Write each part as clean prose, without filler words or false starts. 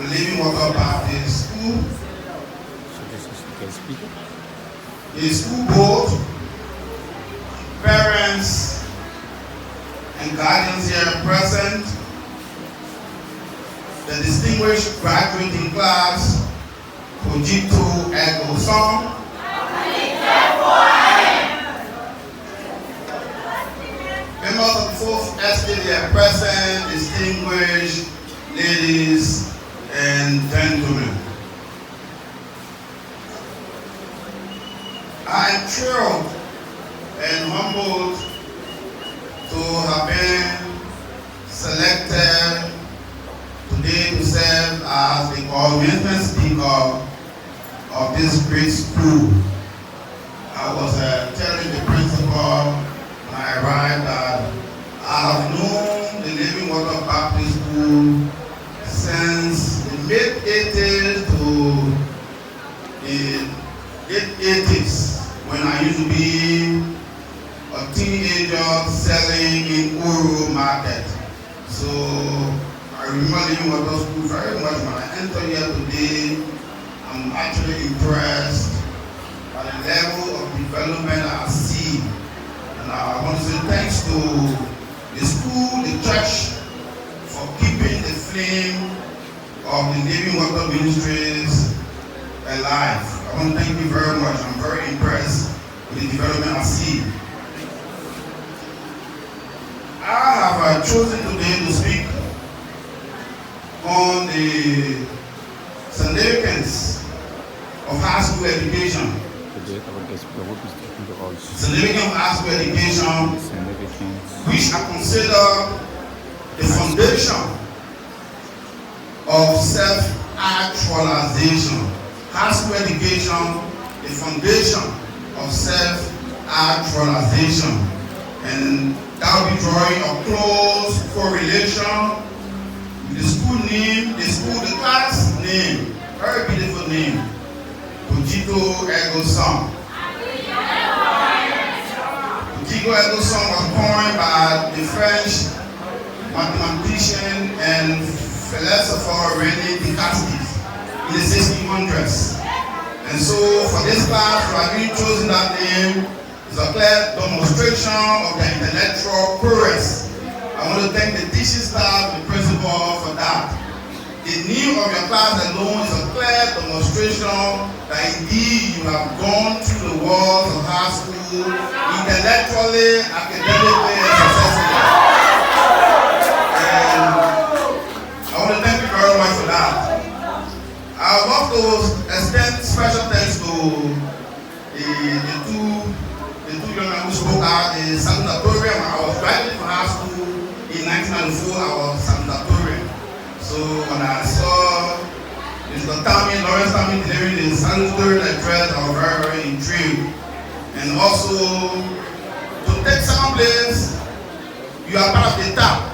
Living Water Baptist School. The school board, parents, and guardians here present, the distinguished graduating class, Kowo Ego. Members of the fourth estate here present, distinguished ladies and gentlemen. I am thrilled and humbled to have been selected today to serve as the commencement speaker of this great school. I was telling the principal when I arrived that I have known the Living Water Baptist School since the mid-80s to the late-80s, when I used to be a teenager selling in Kowo market. So I remember Living Water School very much. When I enter here today, I'm actually impressed by the level of development I see. And I want to say thanks to the school, the church, for keeping the flame of the Living Water Ministries alive. I want to thank you very much. I'm very impressed with the development I see. I have chosen today to speak on the significance of high school education. Significance of high school education, which I consider the foundation of self-actualization. High school education, the foundation of self-actualization. And that will be drawing a close correlation with the school name, the class name, very beautiful name, Kowo Ego. Kowo Ego was coined by the French mathematician and philosopher René Descartes in the 1600s. And so for this class, we have been chosen that name. It's a clear demonstration of the intellectual prowess. I want to thank the teaching staff and the principal for that. The name of your class alone is a clear demonstration that indeed you have gone through the walls of high school intellectually, academically, and successfully. And I want to thank you very much for that. I would love to extend special thanks to the two young men who spoke out in salutatorium. I was graduating from high school in 1994. I was salutatorium. So when I saw Mr. Lawrence Tammy delivering the salutatorium address, I was very, very intrigued. And also, to take second place, you are part of the top.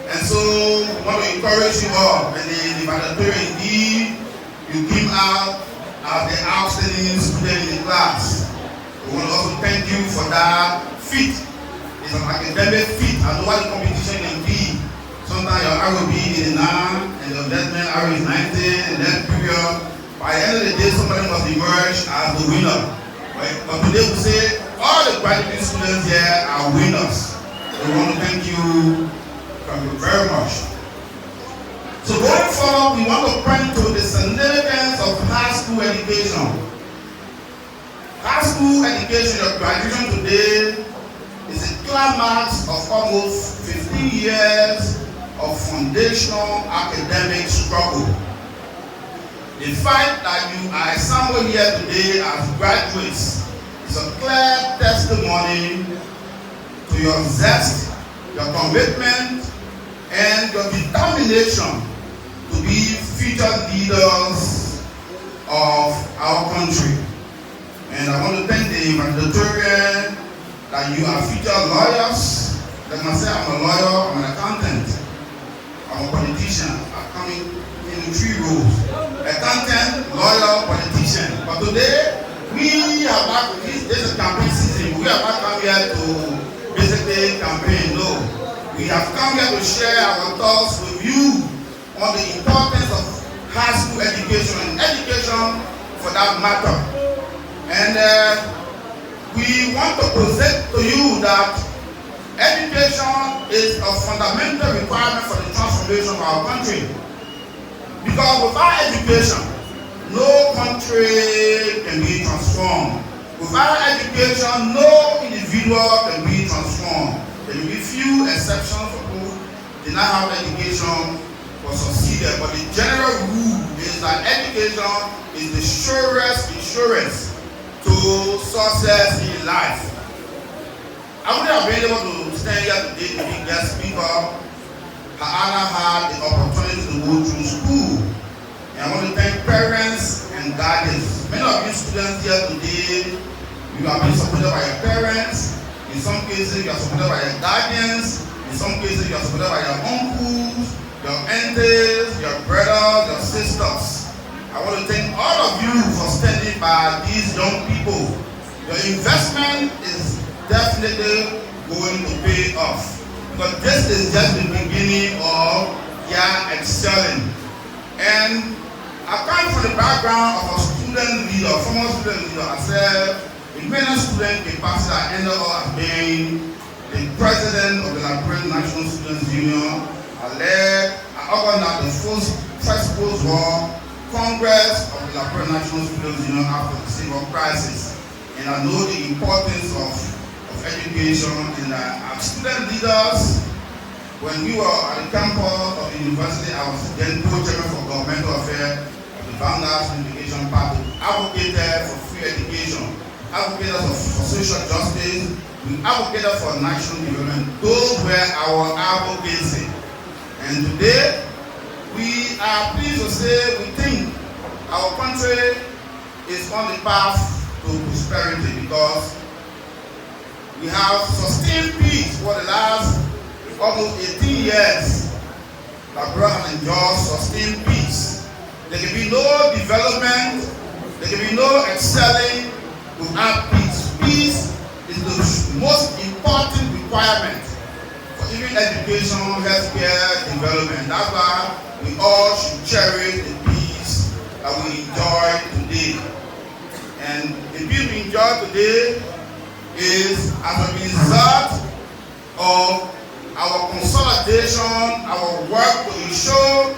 And so, I want to encourage you all, and the valedictorian, indeed, you came out as the outstanding student in the class. We want to also thank you for that feat. It's an academic feat. I know what the competition can be. Sometimes your arrow will be 89, and your deadman arrow is 90, and that period. By the end of the day, somebody must emerge as the winner. Right? But today we say all the graduate students here are winners. We want to thank you. Thank you very much. So going forward, we want to point to the significance of high school education. High school education, your graduation today, is a climax of almost 15 years of foundational academic struggle. The fact that you are somewhere here today as graduates is a clear testimony to your zest, your commitment, and your determination to be future leaders of our country. And I want to thank the valedictorian that you are future lawyers. Like I say, I'm a lawyer, I'm an accountant, I'm a politician. I'm coming in 3 roles: accountant, lawyer, politician. But today, we are back. This is a campaign season. We are back come here to basically campaign. No. We have come here to share our thoughts with you on the importance of high school education and education for that matter. And we want to present to you that education is a fundamental requirement for the transformation of our country. Because without education, no country can be transformed. Without education, no individual can be transformed. There will be few exceptions for who did not have education or succeeded, but the general rule is that education is the surest insurance to success in life. I wouldn't have been able to stand here today to be guest speaker had I not had the opportunity to go through school. And I want to thank parents and guardians. Many of you students here today, you have been supported by your parents. In some cases, you are supported by your guardians. In some cases, you are supported by your uncles, your aunties, your brothers, your sisters. I want to thank all of you for standing by these young people. Your investment is definitely going to pay off. Because this is just the beginning of your excelling. And I come from the background of a student leader, former student leader. I said, in many student capacity, I ended up as being the president of the Liberian National Students Union. I organized the first post-war Congress of the Liberian National Students Union after the Civil Crisis. And I know the importance of education and our student leaders. When we were at the campus of the university, I was then co-chairman for governmental affairs of the Vanguard Education Party, advocated for free education, advocated for social justice, we advocated for national development. Those were our advocacy. And today, we are pleased to say we think our country is on the path to prosperity because we have sustained peace for the last almost 18 years. Liberia has enjoyed sustained peace. There can be no development, there can be no excelling without peace. Peace is the most important requirement for even education, healthcare, development. That's why we all should cherish the peace that we enjoy today. And the peace we enjoy today is as a result of our consolidation, our work to ensure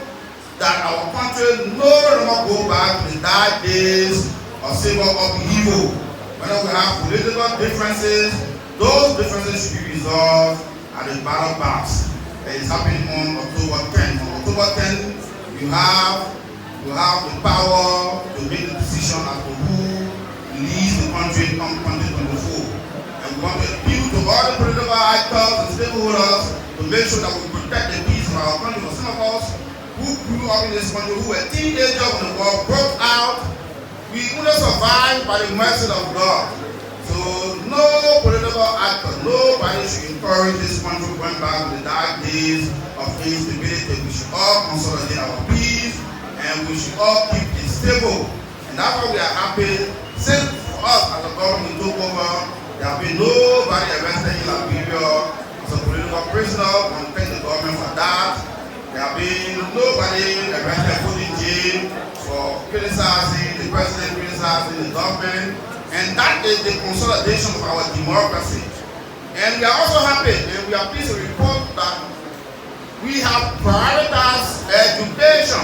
that our country no longer go back to the dark days of civil upheaval. Whenever we have political differences, those differences should be resolved at the ballot box. It is happening on October 10th. On October 10th, you have the power to make the decision as to who leads the country come 2024. We want to appeal to all the political actors and stakeholders to make sure that we protect the peace of our country. For some of us who grew up in this country, who were teenagers when the war broke out, we only survived by the mercy of God. So no political actor, nobody should encourage this country going back to the dark days of instability. We should all consolidate our peace and we should all keep it stable. And that's why we are happy. Since for us as a government took over, there have been nobody arrested in Liberia as a political prisoner. I want to thank the government for that. There have been nobody arrested, put in jail for criticizing the president, criticizing the government. And that is the consolidation of our democracy. And we are also happy and we are pleased to report that we have prioritized education.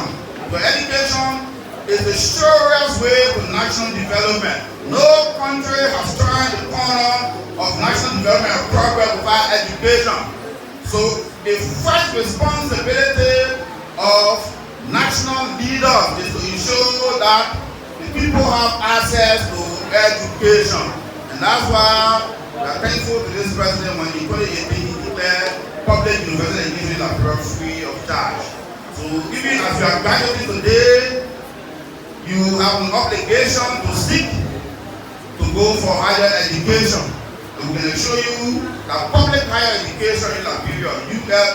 The education is the surest way to national development. No country has turned the corner of national development and progress without education. So the first responsibility of national leaders is to ensure that the people have access to education. And that's why we are thankful to this president when in 2018 he declared public university education in Liberia free of charge. So even as you are graduating today, you have an obligation to seek to go for higher education. And we can assure you that public higher education in Liberia,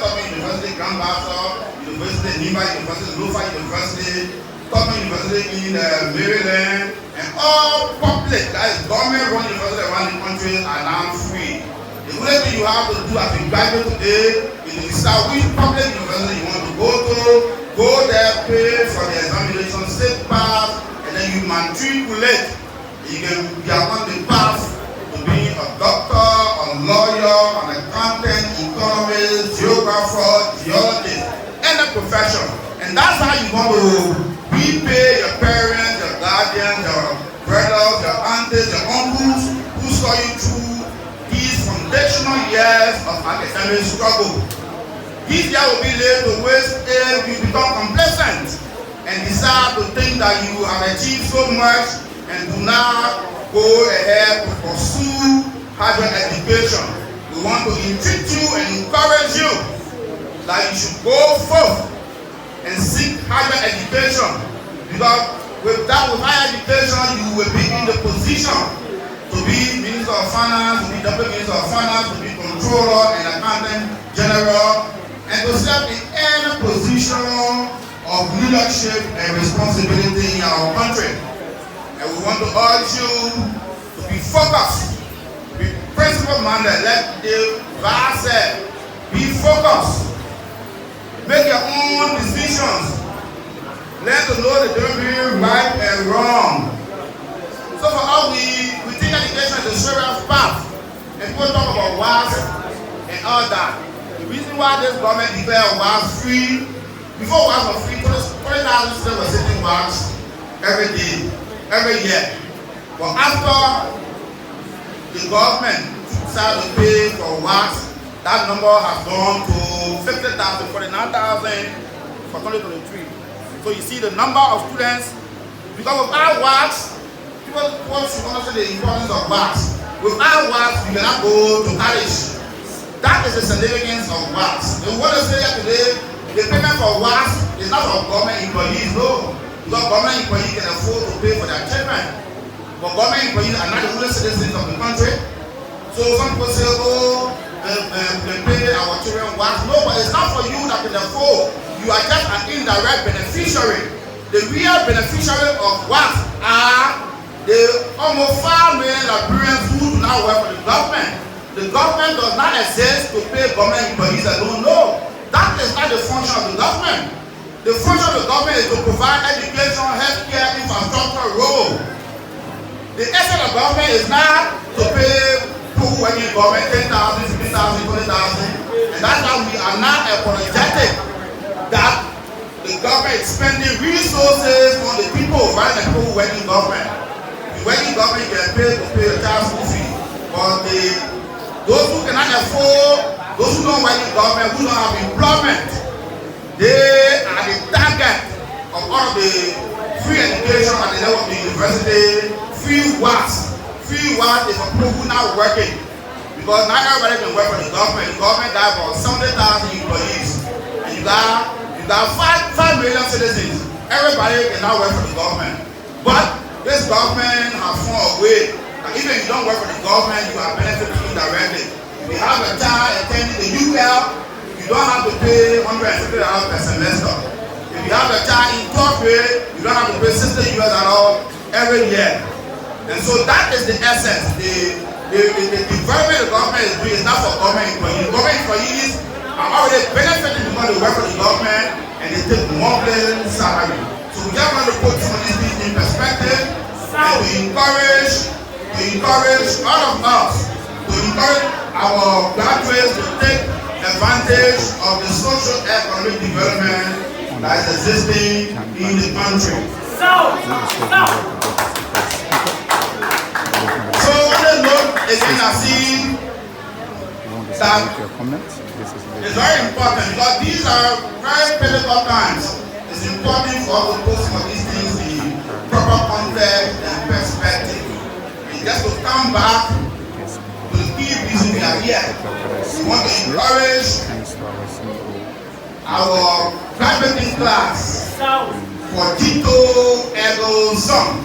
Tubman University, Grand Bassa, University in Nima, University in Lofa University, Tubman University in Maryland, and all public, that is government-run universities around the country are now free. The only thing you have to do as a graduate today is to decide which public university you want to go to Go there, pay for the examination, sit pass, and then you matriculate. You can be on the path to being a doctor, a lawyer, an accountant, economist, geographer, geologist, any profession. And that's how you want to repay your parents, your guardians, your brothers, your aunties, your uncles who saw you through these foundational years of academic struggle. This year will be laid to waste if you become complacent and decide to think that you have achieved so much and do not go ahead to pursue higher education. We want to entreat you and encourage you that you should go forth and seek higher education, because with higher education you will be in the position to be Minister of Finance, to be Deputy Minister of Finance, to be Controller and Accountant General, and to serve in any position of leadership and responsibility in our country. And we want to urge you to be focused, be principle-minded. Let the verse say, be focused, make your own decisions, learn to know the difference between right and wrong. So for us, we think education is a serious path, and people talk about WAS and all that. The reason why this government declared WAS free, before WAS was free, 20,000 students were sitting WAS every day, every year. But after the government started to pay for WAS, that number has gone to 50,000, 49,000 for 2023. So you see the number of students, because without WAS, people should understand the importance of WAS. Without WAS, you cannot go to college. That is the significance of WAS. And what I say here today, the payment for WAS is not for government employees, no. Because government employees can afford to pay for their children. But government employees are not the only citizens of the country. So some people say, oh, they pay our children WAS. No, but it's not for you that can afford. You are just an indirect beneficiary. The real beneficiary of WAS are the almost 5 million Liberians who do not work for the government. The government does not exist to pay government employees alone. No, that is not the function of the government. The function of the government is to provide education, healthcare, infrastructure, road. The essence of government is not to pay people working in government 10,000, 15,000, 20,000, and that's why we are not apologetic that the government is spending resources on the people rather than people who work in government. The working government get paid to pay the child school fee, but those who cannot afford, those who don't work in government, who don't have employment, they are the target of all of the free education at the level of the university, free WAS. Free WAS is for people who are not working, because not everybody can work for the government. The government got about 70,000 employees, and you got 5 million citizens. Everybody cannot work for the government, but this government has found a way. Even if you don't work for the government, you are benefiting indirectly. If you have a child attending the UL, you don't have to pay $150 per semester. If you have a child in 12th grade, you don't have to pay $60 at all every year. And so that is the essence. The development the government is doing is not for government employees. Government employees are already benefiting because they work for the government and they take monthly salary. So we just want to put some of these things in perspective and to encourage all of us, to encourage our graduates to take advantage of the social economic development that is existing in the country. So on the note, again, I see that it's very important because these are very critical times. It's important for us to put some of these things in proper context and perspective. And just to come back to the key reason we are here. We want to encourage our graduating class for Tito Ergo Song.